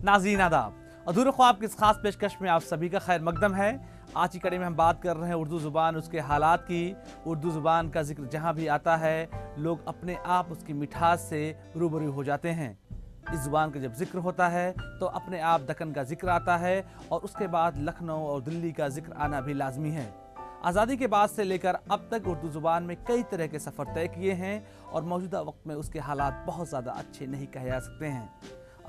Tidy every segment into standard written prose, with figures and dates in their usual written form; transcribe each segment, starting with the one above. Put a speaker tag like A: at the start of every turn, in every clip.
A: नाज़रीन आदाब, अधूरे ख्वाब की इस खास पेशकश में आप सभी का खैर मकदम है। आज की कड़ी में हम बात कर रहे हैं उर्दू ज़ुबान, उसके हालात की। उर्दू ज़ुबान का जिक्र जहाँ भी आता है लोग अपने आप उसकी मिठास से रूबरू हो जाते हैं। इस ज़ुबान का जब जिक्र होता है तो अपने आप दक्कन का जिक्र आता है और उसके बाद लखनऊ और दिल्ली का जिक्र आना भी लाजमी है। आज़ादी के बाद से लेकर अब तक उर्दू ज़ुबान में कई तरह के सफ़र तय किए हैं और मौजूदा वक्त में उसके हालात बहुत ज़्यादा अच्छे नहीं कहे जा सकते हैं।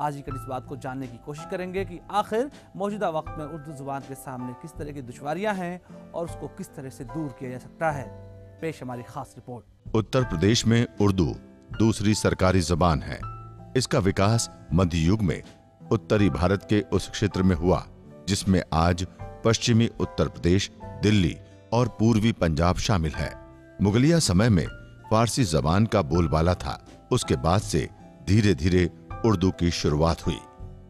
A: आज ही कल इस बात को जानने की कोशिश करेंगे कि आखिर मौजूदा वक्त में उर्दू ज़ुबान के सामने किस तरह की दुश्वारियां हैं और उसको किस तरह से दूर किया जा सकता है। पेश हमारी खास रिपोर्ट।
B: उत्तर प्रदेश में उर्दू दूसरी सरकारी ज़बान है। इसका विकास मध्य युग में उत्तरी भारत के उस क्षेत्र में हुआ जिसमें आज पश्चिमी उत्तर प्रदेश, दिल्ली और पूर्वी पंजाब शामिल है। मुगलिया समय में फारसी जबान का बोलबाला था। उसके बाद से धीरे धीरे उर्दू की शुरुआत हुई।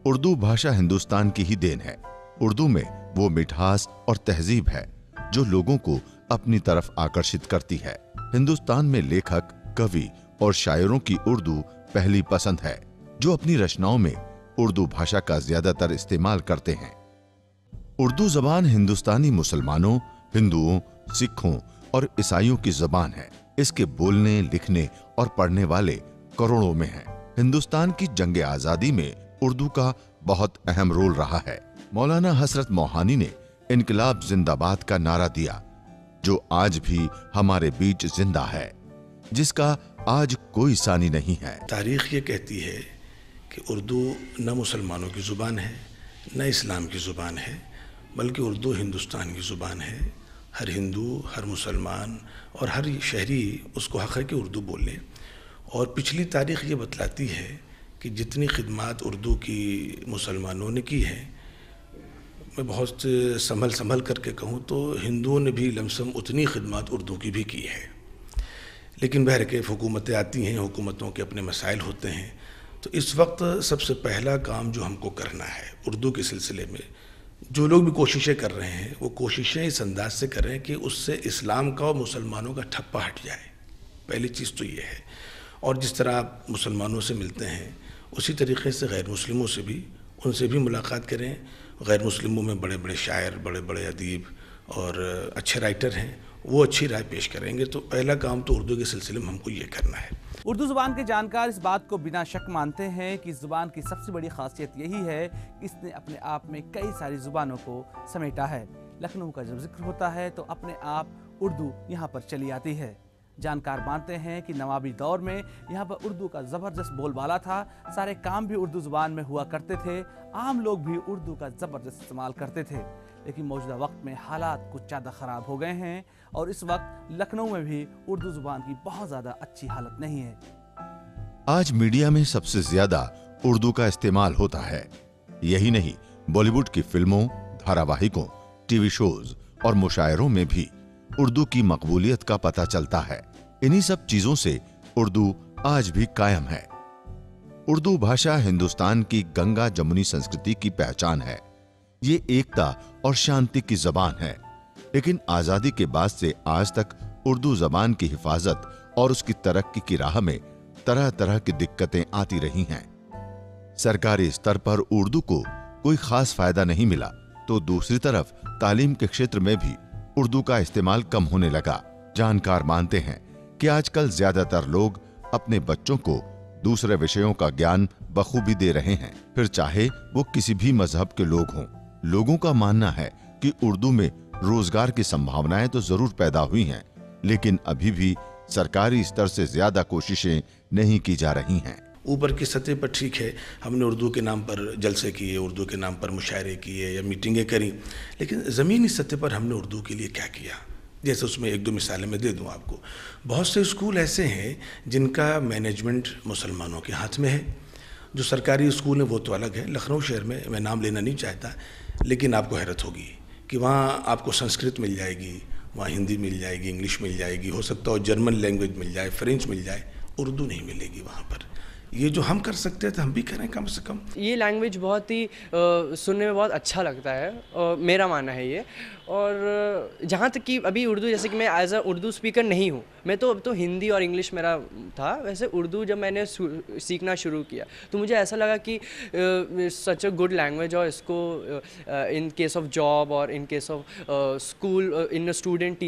B: उर्दू भाषा हिंदुस्तान की ही देन है। उर्दू में वो मिठास और तहजीब है जो लोगों को अपनी तरफ आकर्षित करती है। हिंदुस्तान में लेखक, कवि और शायरों की उर्दू पहली पसंद है, जो अपनी रचनाओं में उर्दू भाषा का ज्यादातर इस्तेमाल करते हैं। उर्दू जबान हिंदुस्तानी मुसलमानों, हिंदुओं, सिखों और ईसाइयों की जबान है। इसके बोलने, लिखने और पढ़ने वाले करोड़ों में हैं। हिंदुस्तान की जंग आजादी में उर्दू का बहुत अहम रोल रहा है। मौलाना हसरत मोहानी ने इनकलाब जिंदाबाद का नारा दिया, जो आज भी हमारे बीच जिंदा है, जिसका आज कोई सानी नहीं है।
C: तारीख ये कहती है कि उर्दू न मुसलमानों की ज़ुबान है, न इस्लाम की ज़ुबान है, बल्कि उर्दू हिंदुस्तान की ज़ुबान है। हर हिंदू, हर मुसलमान और हर शहरी उसको हक़ है कि उर्दू बोले। और पिछली तारीख़ ये बतलाती है कि जितनी खिदमत उर्दू की मुसलमानों ने की है, मैं बहुत संभल करके कहूँ तो हिंदुओं ने भी लमसम उतनी खिदमत उर्दू की भी की है। लेकिन बहरकैफ हुकूमतें आती हैं, हुकूमतों के अपने मसाइल होते हैं। तो इस वक्त सबसे पहला काम जो हमको करना है उर्दू के सिलसिले में, जो लोग भी कोशिशें कर रहे हैं वो कोशिशें इस अंदाज से कर रहे हैं कि उससे इस्लाम का और मुसलमानों का ठप्पा हट जाए। पहली चीज़ तो ये है। और जिस तरह आप मुसलमानों से मिलते हैं उसी तरीके से गैर मुस्लिमों से भी, उनसे भी मुलाकात करें। गैर मुस्लिमों में बड़े बड़े शायर, बड़े बड़े अदीब और अच्छे राइटर हैं, वो अच्छी राय पेश करेंगे। तो पहला काम तो उर्दू के सिलसिले में हमको ये करना है।
A: उर्दू ज़ुबान के जानकार इस बात को बिना शक मानते हैं कि इस ज़ुबान की सबसे बड़ी खासियत यही है कि इसने अपने आप में कई सारी ज़ुबानों को समेटा है। लखनऊ का जब जिक्र होता है तो अपने आप उर्दू यहाँ पर चली आती है। जानकार मानते हैं कि नवाबी दौर में यहाँ पर उर्दू का ज़बरदस्त बोलबाला था। सारे काम भी उर्दू ज़ुबान में हुआ करते थे। आम लोग भी उर्दू का ज़बरदस्त इस्तेमाल करते थे। लेकिन मौजूदा वक्त में हालात कुछ ज़्यादा ख़राब हो गए हैं और इस वक्त लखनऊ में भी उर्दू ज़ुबान की बहुत ज़्यादा अच्छी हालत नहीं है।
B: आज मीडिया में सबसे ज्यादा उर्दू का इस्तेमाल होता है। यही नहीं, बॉलीवुड की फिल्मों, धारावाहिकों, टीवी शोज और मुशायरों में भी उर्दू की मकबूलियत का पता चलता है। इन्हीं सब चीजों से उर्दू आज भी कायम है। उर्दू भाषा हिंदुस्तान की गंगा जमुनी संस्कृति की पहचान है। ये एकता और शांति की जबान है। लेकिन आजादी के बाद से आज तक उर्दू जबान की हिफाजत और उसकी तरक्की की राह में तरह तरह की दिक्कतें आती रही हैं। सरकारी स्तर पर उर्दू को कोई खास फायदा नहीं मिला तो दूसरी तरफ तालीम के क्षेत्र में भी उर्दू का इस्तेमाल कम होने लगा। जानकार मानते हैं कि आजकल ज्यादातर लोग अपने बच्चों को दूसरे विषयों का ज्ञान बखूबी दे रहे हैं, फिर चाहे वो किसी भी मजहब के लोग हों। लोगों का मानना है कि उर्दू में रोजगार की संभावनाएं तो जरूर पैदा हुई हैं, लेकिन अभी भी सरकारी स्तर से ज्यादा कोशिशें नहीं की जा रही हैं।
C: ऊपर की सतह पर ठीक है, हमने उर्दू के नाम पर जलसे किए, उर्दू के नाम पर मुशायरे किए या मीटिंगें करी, लेकिन ज़मीनी सतह पर हमने उर्दू के लिए क्या किया? जैसे उसमें एक दो मिसालें मैं दे दूं आपको। बहुत से स्कूल ऐसे हैं जिनका मैनेजमेंट मुसलमानों के हाथ में है। जो सरकारी स्कूल हैं वो तो अलग है। लखनऊ शहर में, मैं नाम लेना नहीं चाहता, लेकिन आपको हैरत होगी कि वहाँ आपको संस्कृत मिल जाएगी, वहाँ हिंदी मिल जाएगी, इंग्लिश मिल जाएगी, हो सकता हो जर्मन लैंग्वेज मिल जाए, फ्रेंच मिल जाए, उर्दू नहीं मिलेगी वहाँ पर। ये जो हम कर सकते हैं तो हम भी करें कम से कम।
D: ये लैंग्वेज बहुत ही सुनने में बहुत अच्छा लगता है, मेरा मानना है ये। और जहाँ तक कि अभी उर्दू, जैसे कि मैं एज अ उर्दू स्पीकर नहीं हूँ, मैं तो अब तो हिंदी और इंग्लिश मेरा था, वैसे उर्दू जब मैंने सीखना शुरू किया तो मुझे ऐसा लगा कि सच अ गुड लैंग्वेज, और इसको इन केस ऑफ जॉब और in case of school in student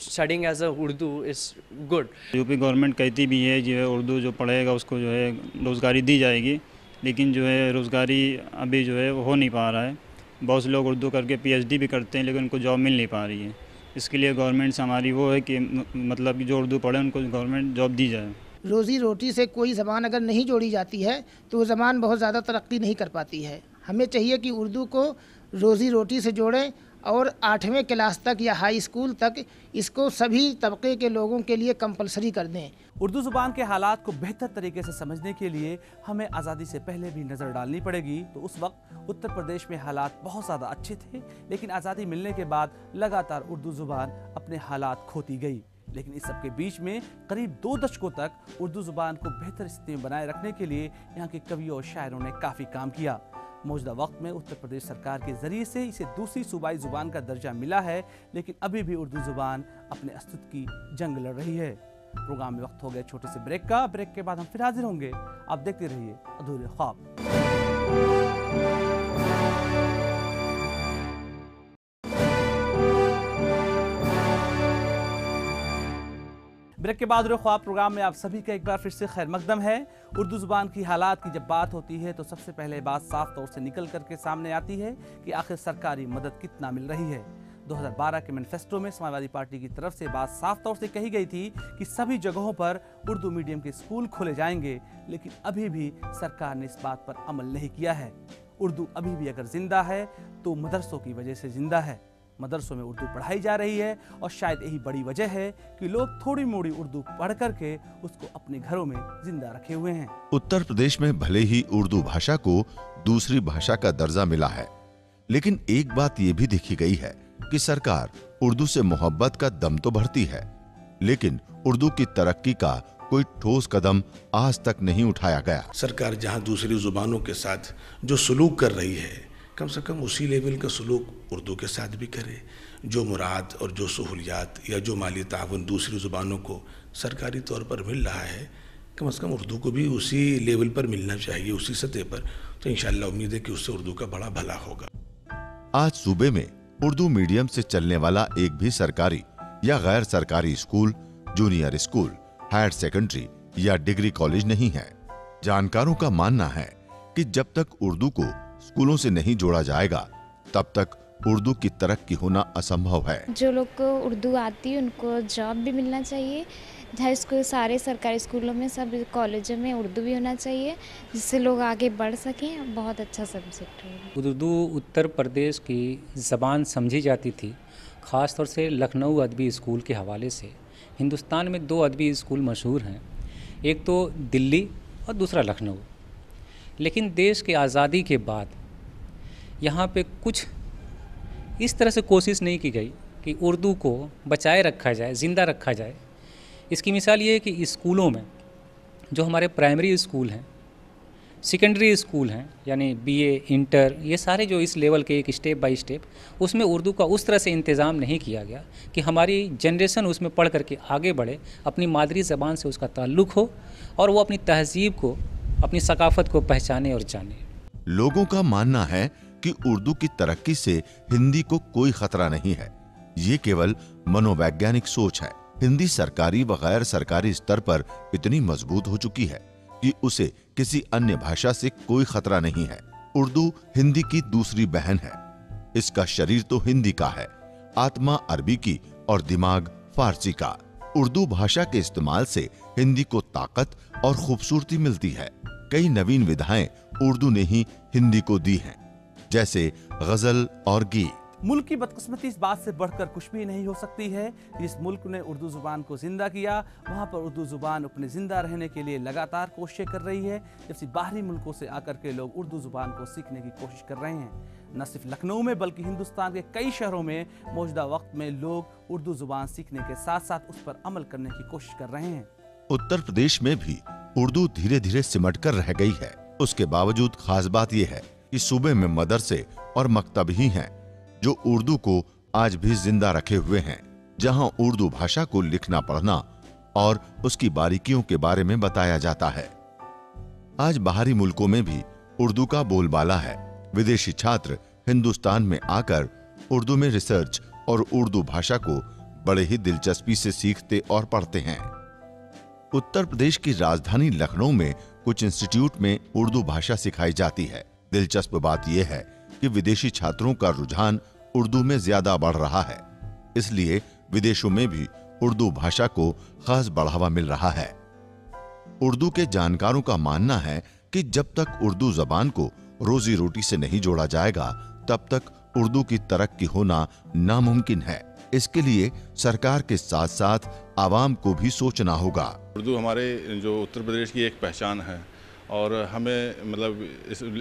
D: studying as a Urdu is good.
E: UP government कहती भी है जो है उर्दू जो पढ़ेगा उसको जो है रोज़गारी दी जाएगी, लेकिन जो है रोज़गारी अभी जो है वो हो नहीं पा रहा है। बहुत से लोग उर्दू करके पीएचडी भी करते हैं लेकिन उनको जॉब मिल नहीं पा रही है। इसके लिए गवर्नमेंट से हमारी वो है कि मतलब कि जो उर्दू पढ़े उनको गवर्नमेंट जॉब दी जाए।
F: रोज़ी रोटी से कोई ज़बान अगर नहीं जोड़ी जाती है तो वो ज़बान बहुत ज़्यादा तरक्की नहीं कर पाती है। हमें चाहिए कि उर्दू को रोज़ी रोटी से जोड़ें और 8वें क्लास तक या हाई स्कूल तक इसको सभी तबके के लोगों के लिए कंपलसरी कर दें।
A: उर्दू ज़ुबान के हालात को बेहतर तरीके से समझने के लिए हमें आज़ादी से पहले भी नज़र डालनी पड़ेगी। तो उस वक्त उत्तर प्रदेश में हालात बहुत ज़्यादा अच्छे थे, लेकिन आज़ादी मिलने के बाद लगातार उर्दू ज़ुबान अपने हालात खोती गई। लेकिन इस सब के बीच में करीब 2 दशकों तक उर्दू ज़ुबान को बेहतर स्थिति में बनाए रखने के लिए यहाँ के कवियों और शायरों ने काफ़ी काम किया। मौजूदा वक्त में उत्तर प्रदेश सरकार के जरिए से इसे दूसरी सूबाई ज़ुबान का दर्जा मिला है, लेकिन अभी भी उर्दू ज़ुबान अपने अस्तित्व की जंग लड़ रही है। प्रोग्राम में वक्त हो गया छोटे से ब्रेक का। ब्रेक के बाद हम फिर हाजिर होंगे। आप देखते रहिए अधूरे ख्वाब। ब्रेक के बाद ख्वाब प्रोग्राम में आप सभी का एक बार फिर से खैर मकदम है। उर्दू ज़ुबान की हालात की जब बात होती है तो सबसे पहले बात साफ तौर से निकल करके सामने आती है कि आखिर सरकारी मदद कितना मिल रही है। 2012 के मैनिफेस्टो में समाजवादी पार्टी की तरफ से बात साफ तौर से कही गई थी कि सभी जगहों पर उर्दू मीडियम के स्कूल खोले जाएंगे, लेकिन अभी भी सरकार ने इस बात पर अमल नहीं किया है। उर्दू अभी भी अगर जिंदा है तो मदरसों की वजह से जिंदा है। मदरसों में उर्दू पढ़ाई जा रही है और शायद यही बड़ी वजह है कि लोग थोड़ी मोड़ी उर्दू पढ़ करके उसको अपने घरों में जिंदा रखे हुए हैं।
B: उत्तर प्रदेश में भले ही उर्दू भाषा को दूसरी भाषा का दर्जा मिला है, लेकिन एक बात ये भी देखी गई है कि सरकार उर्दू से मोहब्बत का दम तो भरती है, लेकिन उर्दू की तरक्की का कोई ठोस कदम आज तक नहीं उठाया गया।
C: सरकार जहां दूसरी जुबानों के साथ जो सलूक कर रही है, कम से कम उसी लेवल का सलूक उर्दू के साथ भी करे। जो मुराद और जो सहूलियात या जो माली ताउन दूसरी ज़ुबानों को सरकारी तौर पर मिल रहा है, कम से कम उर्दू को भी उसी लेवल पर मिलना चाहिए, उसी सतह पर। तो इंशाअल्लाह उम्मीद है कि उससे उर्दू का बड़ा भला होगा।
B: आज सूबे में उर्दू मीडियम से चलने वाला एक भी सरकारी या गैर सरकारी school, junior school, higher secondary या डिग्री कॉलेज नहीं है। जानकारों का मानना है कि जब तक उर्दू को स्कूलों से नहीं जोड़ा जाएगा तब तक उर्दू की तरक्की होना असंभव है।
G: जो लोग को उर्दू आती है उनको जॉब भी मिलना चाहिए। हाई स्कूल, सारे सरकारी स्कूलों में, सब कॉलेजों में उर्दू भी होना चाहिए, जिससे लोग आगे बढ़ सकें। बहुत अच्छा सब्जेक्ट है
H: उर्दू। उत्तर प्रदेश की ज़बान समझी जाती थी, ख़ास तौर से लखनऊ अदबी स्कूल के हवाले से। हिंदुस्तान में 2 अदबी स्कूल मशहूर हैं, एक तो दिल्ली और दूसरा लखनऊ। लेकिन देश के आज़ादी के बाद यहाँ पे कुछ इस तरह से कोशिश नहीं की गई कि उर्दू को बचाए रखा जाए, ज़िंदा रखा जाए। इसकी मिसाल ये है कि स्कूलों में जो हमारे प्राइमरी स्कूल हैं, सेकेंडरी स्कूल हैं, यानी बीए, इंटर, ये सारे जो इस लेवल के एक स्टेप बाय स्टेप, उसमें उर्दू का उस तरह से इंतज़ाम नहीं किया गया कि हमारी जनरेशन उसमें पढ़ करके आगे बढ़े, अपनी मादरी ज़बान से उसका ताल्लुक़ हो और वो अपनी तहज़ीब को, अपनी सकाफ़त को पहचाने और जाने।
B: लोगों का मानना है कि उर्दू की तरक्की से हिंदी को कोई खतरा नहीं है। ये केवल मनोवैज्ञानिक सोच है। हिंदी सरकारी व गैर सरकारी स्तर पर इतनी मजबूत हो चुकी है कि उसे किसी अन्य भाषा से कोई खतरा नहीं है। उर्दू हिंदी की दूसरी बहन है। इसका शरीर तो हिंदी का है, आत्मा अरबी की और दिमाग फारसी का। उर्दू भाषा के इस्तेमाल से हिंदी को ताकत और खूबसूरती मिलती है। कई नवीन विधाएं उर्दू ने ही हिंदी को दी हैं, जैसे गजल और गीत।
A: मुल्क की बदकिस्मती इस बात से बढ़कर कुछ भी नहीं हो सकती है कि इस मुल्क ने उर्दू ज़ुबान को ज़िंदा किया, वहाँ पर उर्दू ज़ुबान अपने ज़िंदा रहने के लिए लगातार कोशिशें कर रही है, जबकि बाहरी मुल्कों से आकर के लोग उर्दू ज़ुबान को सीखने की कोशिश कर रहे हैं। न सिर्फ लखनऊ में बल्कि हिंदुस्तान के कई शहरों में मौजूदा वक्त में लोग उर्दू ज़ुबान सीखने के साथ साथ उस पर अमल करने की कोशिश कर रहे हैं।
B: उत्तर प्रदेश में भी उर्दू धीरे धीरे सिमट कर रह गई है। उसके बावजूद खास बात यह है कि सूबे में मदरसे और मकतब ही हैं जो उर्दू को आज भी जिंदा रखे हुए हैं, जहां उर्दू भाषा को लिखना पढ़ना और उसकी बारीकियों के बारे में बताया जाता है। आज बाहरी मुल्कों में भी उर्दू का बोलबाला है। विदेशी छात्र हिंदुस्तान में आकर उर्दू में रिसर्च और उर्दू भाषा को बड़े ही दिलचस्पी से सीखते और पढ़ते हैं। उत्तर प्रदेश की राजधानी लखनऊ में कुछ इंस्टीट्यूट में उर्दू भाषा सिखाई जाती है। दिलचस्प बात यह है कि विदेशी छात्रों का रुझान उर्दू में ज्यादा बढ़ रहा है, इसलिए विदेशों में भी उर्दू भाषा को खास बढ़ावा मिल रहा है। उर्दू के जानकारों का मानना है कि जब तक उर्दू जबान को रोजी रोटी से नहीं जोड़ा जाएगा, तब तक उर्दू की तरक्की होना नामुमकिन है। इसके लिए सरकार के साथ साथ आवाम को भी सोचना होगा।
I: उर्दू हमारे जो उत्तर प्रदेश की एक पहचान है और हमें मतलब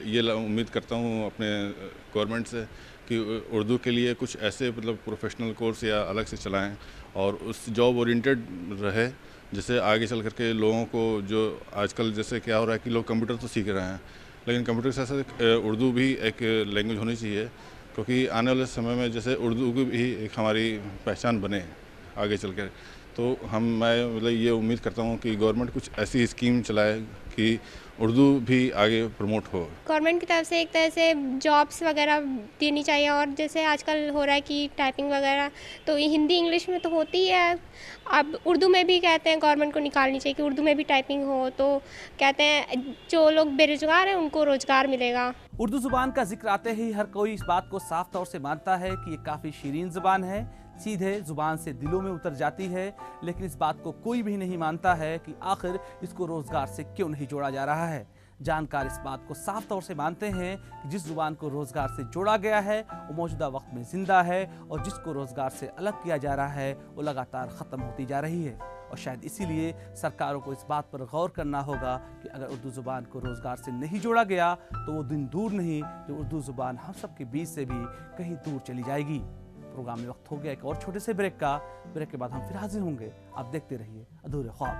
I: ये उम्मीद करता हूँ अपने गवर्नमेंट से कि उर्दू के लिए कुछ ऐसे मतलब प्रोफेशनल कोर्स या अलग से चलाएं और उस जॉब ओरिएंटेड रहे, जिससे आगे चल करके लोगों को, जो आजकल जैसे क्या हो रहा है कि लोग कंप्यूटर तो सीख रहे हैं, लेकिन कंप्यूटर के साथ साथ उर्दू भी एक लैंग्वेज होनी चाहिए, क्योंकि आने वाले समय में जैसे उर्दू की भी एक हमारी पहचान बने आगे चल कर। तो मैं मतलब ये उम्मीद करता हूँ कि गवर्नमेंट कुछ ऐसी स्कीम चलाए कि उर्दू भी आगे प्रमोट हो।
J: गवर्नमेंट की तरफ से एक तरह से जॉब्स वगैरह देनी चाहिए, और जैसे आजकल हो रहा है कि टाइपिंग वगैरह तो हिंदी इंग्लिश में तो होती ही है, अब उर्दू में भी कहते हैं गवर्नमेंट को निकालनी चाहिए कि उर्दू में भी टाइपिंग हो, तो कहते हैं जो लोग बेरोजगार हैं उनको रोजगार मिलेगा।
A: उर्दू जुबान का जिक्र आते ही हर कोई इस बात को साफ तौर से मानता है कि ये काफ़ी शीरीन जुबान है, सीधे जुबान से दिलों में उतर जाती है, लेकिन इस बात को कोई भी नहीं मानता है कि आखिर इसको रोजगार से क्यों नहीं जोड़ा जा रहा है। जानकार इस बात को साफ तौर से मानते हैं कि जिस जुबान को रोजगार से जोड़ा गया है वो मौजूदा वक्त में जिंदा है, और जिसको रोजगार से अलग किया जा रहा है वो लगातार ख़त्म होती जा रही है। और शायद इसीलिए सरकारों को इस बात पर गौर करना होगा कि अगर उर्दू ज़ुबान को रोज़गार से नहीं जोड़ा गया तो वो दिन दूर नहीं जो उर्दू ज़ुबान हम सब के बीच से भी कहीं दूर चली जाएगी। प्रोग्राम में वक्त हो गया एक और छोटे से ब्रेक का। ब्रेक के बाद हम फिर हाजिर होंगे। आप देखते रहिए अधूरे ख्वाब।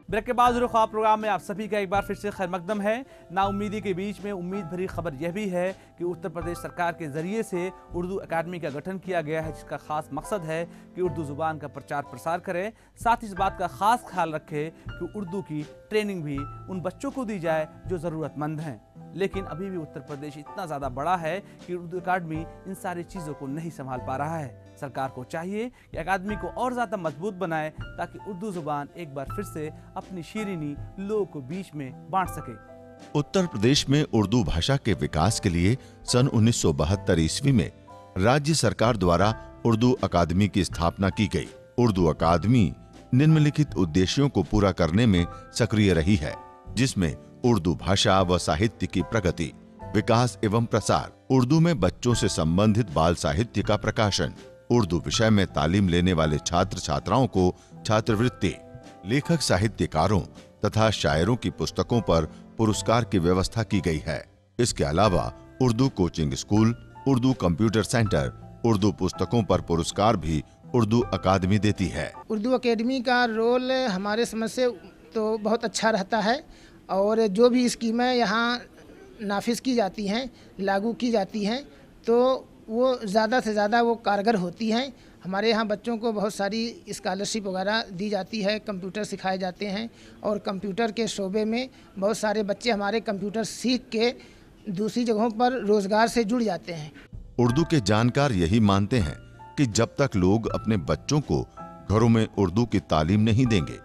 A: ब्रेक के बाद अधूरे ख्वाब प्रोग्राम में आप सभी का एक बार फिर से खैर मकदम है। नाउम्मीदी के बीच में उम्मीद भरी खबर यह भी है कि उत्तर प्रदेश सरकार के जरिए से उर्दू अकादमी का गठन किया गया है, जिसका खास मकसद है कि उर्दू ज़ुबान का प्रचार प्रसार करे, साथ ही इस बात का खास ख्याल रखे कि उर्दू की ट्रेनिंग भी उन बच्चों को दी जाए जो ज़रूरतमंद हैं। लेकिन अभी भी उत्तर प्रदेश इतना ज़्यादा बड़ा है कि उर्दू अकादमी इन सारी चीज़ों को नहीं संभाल पा रहा है। सरकार को चाहिए कि अकादमी को और ज़्यादा मजबूत बनाए ताकि उर्दू ज़ुबान एक बार फिर से अपनी शीरीनी लोगों को बीच में बांट सके।
B: उत्तर प्रदेश में उर्दू भाषा के विकास के लिए सन 1972 ईस्वी में राज्य सरकार द्वारा उर्दू अकादमी की स्थापना की गई। उर्दू अकादमी निम्नलिखित उद्देश्यों को पूरा करने में सक्रिय रही है, जिसमें उर्दू भाषा व साहित्य की प्रगति, विकास एवं प्रसार, उर्दू में बच्चों से संबंधित बाल साहित्य का प्रकाशन, उर्दू विषय में तालीम लेने वाले छात्र छात्राओं को छात्रवृत्ति, लेखक साहित्यकारों तथा शायरों की पुस्तकों पर पुरस्कार की व्यवस्था की गई है। इसके अलावा Urdu coaching school, Urdu computer centre, Urdu पुस्तकों पर पुरस्कार भी उर्दू अकादमी देती है।
F: उर्दू अकेडमी का रोल हमारे समझ से तो बहुत अच्छा रहता है, और जो भी स्कीमें यहाँ नाफिज की जाती हैं, लागू की जाती हैं, तो वो ज़्यादा से ज़्यादा वो कारगर होती हैं। हमारे यहाँ बच्चों को बहुत सारी स्कॉलरशिप वगैरह दी जाती है, कंप्यूटर सिखाए जाते हैं, और कंप्यूटर के शोबे में बहुत सारे बच्चे हमारे कंप्यूटर सीख के दूसरी जगहों पर रोज़गार से जुड़ जाते हैं।
B: उर्दू के जानकार यही मानते हैं कि जब तक लोग अपने बच्चों को घरों में उर्दू की तालीम नहीं देंगे,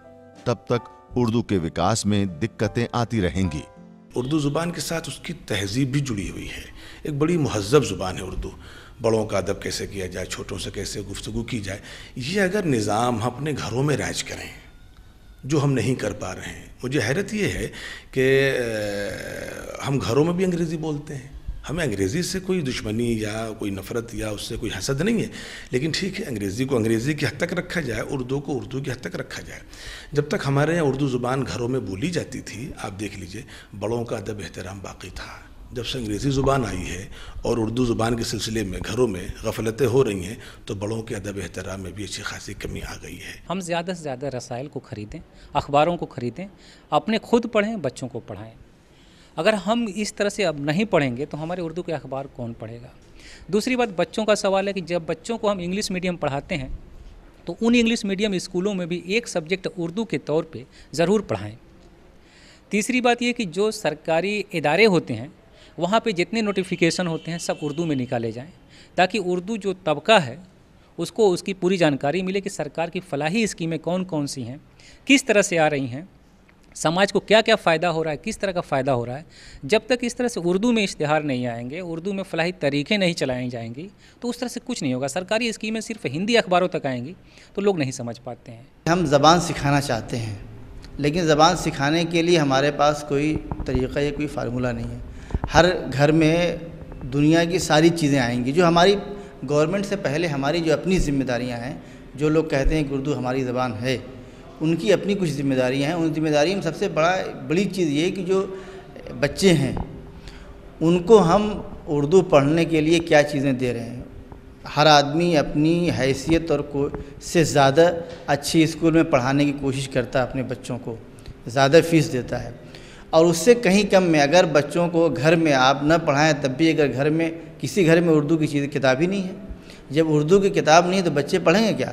B: तब तक उर्दू के विकास में दिक्कतें आती रहेंगी।
C: उर्दू ज़ुबान के साथ उसकी तहजीब भी जुड़ी हुई है। एक बड़ी महज़्ज़ब ज़ुबान है उर्दू। बड़ों का अदब कैसे किया जाए, छोटों से कैसे गुफ्तगू की जाए, ये अगर निज़ाम हम अपने घरों में राज करें, जो हम नहीं कर पा रहे हैं। मुझे हैरत ये है कि हम घरों में भी अंग्रेज़ी बोलते हैं। हमें अंग्रेज़ी से कोई दुश्मनी या कोई नफ़रत या उससे कोई हसद नहीं है, लेकिन ठीक है, अंग्रेज़ी को अंग्रेज़ी की हद तक रखा जाए, उर्दू को उर्दू की हद तक रखा जाए। जब तक हमारे यहाँ उर्दू ज़ुबान घरों में बोली जाती थी, आप देख लीजिए, बड़ों का अदब एहतराम बाकी था, जब से अंग्रेज़ी ज़ुबान आई है और उर्दू ज़ुबान के सिलसिले में घरों में गफलतें हो रही हैं, तो बड़ों के अदब एहतराम में भी अच्छी खासी कमी आ गई है।
H: हम ज़्यादा से ज़्यादा रसायल को ख़रीदें, अखबारों को ख़रीदें, अपने खुद पढ़ें, बच्चों को पढ़ाएं। अगर हम इस तरह से अब नहीं पढ़ेंगे तो हमारे उर्दू के अखबार कौन पढ़ेगा। दूसरी बात, बच्चों का सवाल है कि जब बच्चों को हम इंग्लिश मीडियम पढ़ाते हैं तो उन इंग्लिश मीडियम स्कूलों में भी एक सब्जेक्ट उर्दू के तौर पे ज़रूर पढ़ाएं। तीसरी बात ये कि जो सरकारी इदारे होते हैं वहाँ पे जितने नोटिफिकेशन होते हैं सब उर्दू में निकाले जाएं, ताकि उर्दू जो तबका है उसको उसकी पूरी जानकारी मिले कि सरकार की फलाही स्कीमें कौन कौन सी हैं, किस तरह से आ रही हैं, समाज को क्या क्या फ़ायदा हो रहा है, किस तरह का फ़ायदा हो रहा है। जब तक इस तरह से उर्दू में इश्तिहार नहीं आएंगे, उर्दू में फलाही तरीक़े नहीं चलाई जाएंगी, तो उस तरह से कुछ नहीं होगा। सरकारी स्कीमें सिर्फ हिंदी अखबारों तक आएंगी तो लोग नहीं समझ पाते हैं।
K: हम ज़बान सिखाना चाहते हैं, लेकिन ज़बान सिखाने के लिए हमारे पास कोई तरीक़ा या कोई फार्मूला नहीं है। हर घर में दुनिया की सारी चीज़ें आएंगी। जो हमारी गवर्नमेंट से पहले हमारी जो अपनी ज़िम्मेदारियां हैं, जो लोग कहते हैं कि उर्दू हमारी ज़बान है, उनकी अपनी कुछ ज़िम्मेदारियां हैं। उन ज़िम्मेदारियों में सबसे बड़ी चीज़ ये है कि जो बच्चे हैं उनको हम उर्दू पढ़ने के लिए क्या चीज़ें दे रहे हैं। हर आदमी अपनी हैसियत और से ज़्यादा अच्छी स्कूल में पढ़ाने की कोशिश करता है, अपने बच्चों को ज़्यादा फ़ीस देता है, और उससे कहीं कम में अगर बच्चों को घर में आप न पढ़ाएं तब भी अगर घर में किसी घर में उर्दू की किताब ही नहीं है, जब उर्दू की किताब नहीं है तो बच्चे पढ़ेंगे क्या।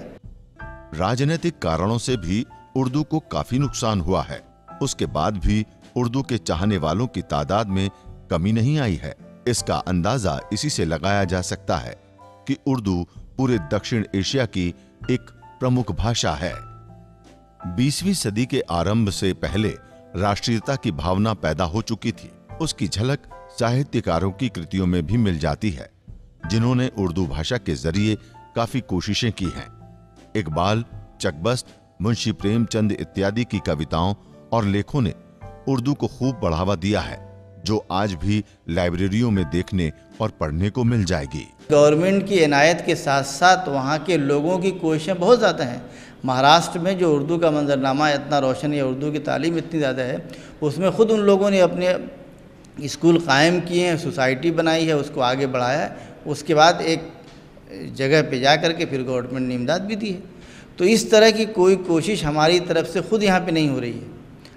B: राजनीतिक कारणों से भी उर्दू को काफी नुकसान हुआ है। उसके बाद भी उर्दू के चाहने वालों की तादाद में कमी नहीं आई है। इसका अंदाजा इसी से लगाया जा सकता है कि उर्दू पूरे दक्षिण एशिया की एक प्रमुख भाषा है। 20वीं सदी के आरंभ से पहले राष्ट्रीयता की भावना पैदा हो चुकी थी। उसकी झलक साहित्यकारों की कृतियों में भी मिल जाती है, जिन्होंने उर्दू भाषा के जरिए काफी कोशिशें की हैं। इकबाल, चकबस्त, मुंशी प्रेमचंद इत्यादि की कविताओं और लेखों ने उर्दू को खूब बढ़ावा दिया है, जो आज भी लाइब्रेरियों में देखने और पढ़ने को मिल जाएगी।
K: गवर्नमेंट की इनायत के साथ साथ वहाँ के लोगों की कोशिशें बहुत ज़्यादा हैं। महाराष्ट्र में जो उर्दू का मंजरनामा इतना रोशन है, उर्दू की तालीम इतनी ज़्यादा है, उसमें ख़ुद उन लोगों ने अपने स्कूल कायम किए हैं, सोसाइटी बनाई है, उसको आगे बढ़ाया है। उसके बाद एक जगह पे जा कर के फिर गवर्नमेंट ने इमदाद भी दी है। तो इस तरह की कोई कोशिश हमारी तरफ से खुद यहाँ पे नहीं हो रही है।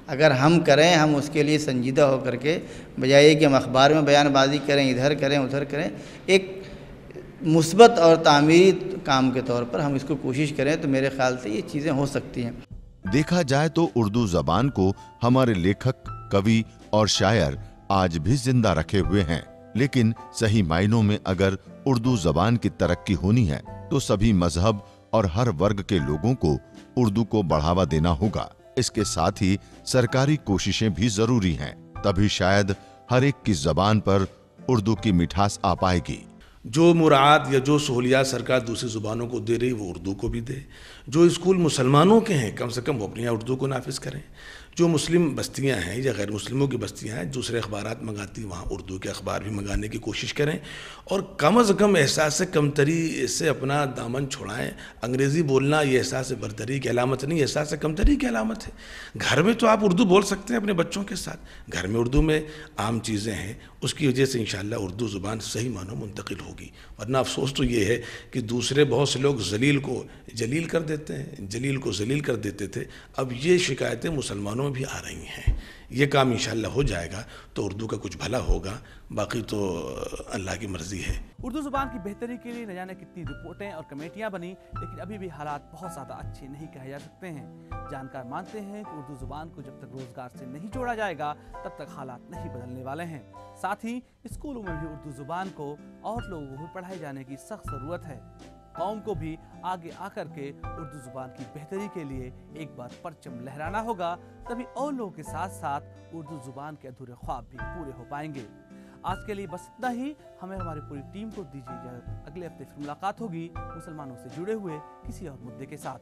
K: अगर हम करें, हम उसके लिए संजीदा हो करके, बजाय कि हम अखबार में बयानबाजी करें, इधर करें उधर करें, एक मुस्बत और तामीरी काम के तौर पर हम इसको कोशिश करें तो मेरे ख्याल से ये चीज़ें हो सकती हैं।
B: देखा जाए तो उर्दू जबान को हमारे लेखक, कवि और शायर आज भी जिंदा रखे हुए हैं। लेकिन सही मायनों में अगर उर्दू जबान की तरक्की होनी है तो सभी मजहब और हर वर्ग के लोगों को उर्दू को बढ़ावा देना होगा। इसके साथ ही सरकारी कोशिशें भी जरूरी हैं, तभी शायद हर एक की जबान पर उर्दू की मिठास आ पाएगी।
C: जो मुराद या जो सहूलियात सरकार दूसरी ज़ुबानों को दे रही वो उर्दू को भी दे। जो स्कूल मुसलमानों के हैं कम से कम वो अपनी यहाँ उर्दू को नाफिज करें। जो मुस्लिम बस्तियाँ हैं या गैर मुस्लिमों की बस्तियाँ हैं, दूसरे अखबारात मंगाती वहाँ उर्दू के अखबार भी मंगाने की कोशिश करें, और कम से कम एहसास कमतरी से अपना दामन छुड़ाएं। अंग्रेज़ी बोलना ये एहसास बरतरी की अलामत नहीं, एहसास कमतरी की अलामत है। घर में तो आप उर्दू बोल सकते हैं अपने बच्चों के साथ, घर में उर्दू में आम चीज़ें हैं, उसकी वजह से इंशाअल्लाह उर्दू ज़ुबान सही मानों मुंतकिल होगी। वरना अफसोस तो ये है कि दूसरे बहुत से लोग जलील को जलील कर देते हैं, जलील को जलील कर देते थे। अब ये शिकायतें मुसलमानों में भी आ रही हैं। ये काम इंशाअल्लाह हो जाएगा तो उर्दू का कुछ भला होगा, बाकी तो अल्लाह की मर्जी है।
A: उर्दू ज़ुबान की बेहतरी के लिए न जाने कितनी रिपोर्टें और कमेटियां बनी, लेकिन अभी भी हालात बहुत ज़्यादा अच्छे नहीं कहे जा सकते हैं। जानकार मानते हैं कि उर्दू ज़ुबान को जब तक रोज़गार से नहीं जोड़ा जाएगा तब तक हालात नहीं बदलने वाले हैं। साथ ही स्कूलों में भी उर्दू ज़ुबान को और लोगों को पढ़ाए जाने की सख्त ज़रूरत है। कौम को भी आगे आकर के उर्दू ज़ुबान की बेहतरी के लिए एक बार परचम लहराना होगा, तभी और लोगों के साथ साथ उर्दू ज़ुबान के अधूरे ख्वाब भी पूरे हो पाएंगे। आज के लिए बस इतना ही। हमें हमारी पूरी टीम को दीजिए इजाज़त। अगले हफ्ते फिर मुलाकात होगी मुसलमानों से जुड़े हुए किसी और मुद्दे के साथ।